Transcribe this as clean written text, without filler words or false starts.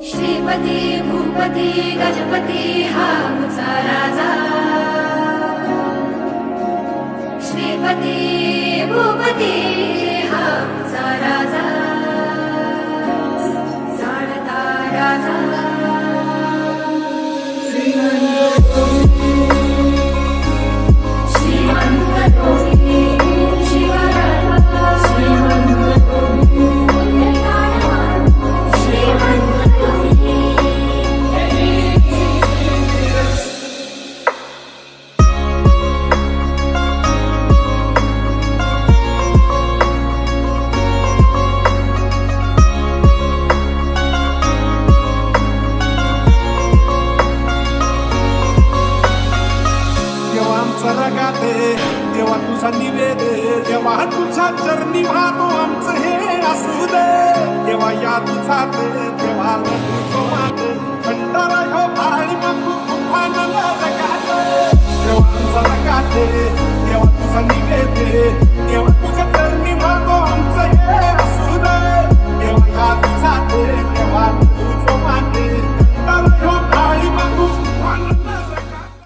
श्रीपती भूपती गणपती हा मुचा राजा श्रीपती भूपती हा मुचा राजा जाणता राजा श्रीमंत कोणी शिवराजा श्रीमंत कोणी देवा तुझा निवेद देवा तुझा चरणी वाहतो आमचं हे असू दे देवा या तुझा देवा सोमात भंडारा हो भाळी मग तुफान लगात देवा तुझा लगात देवा तुझा निवेद देवा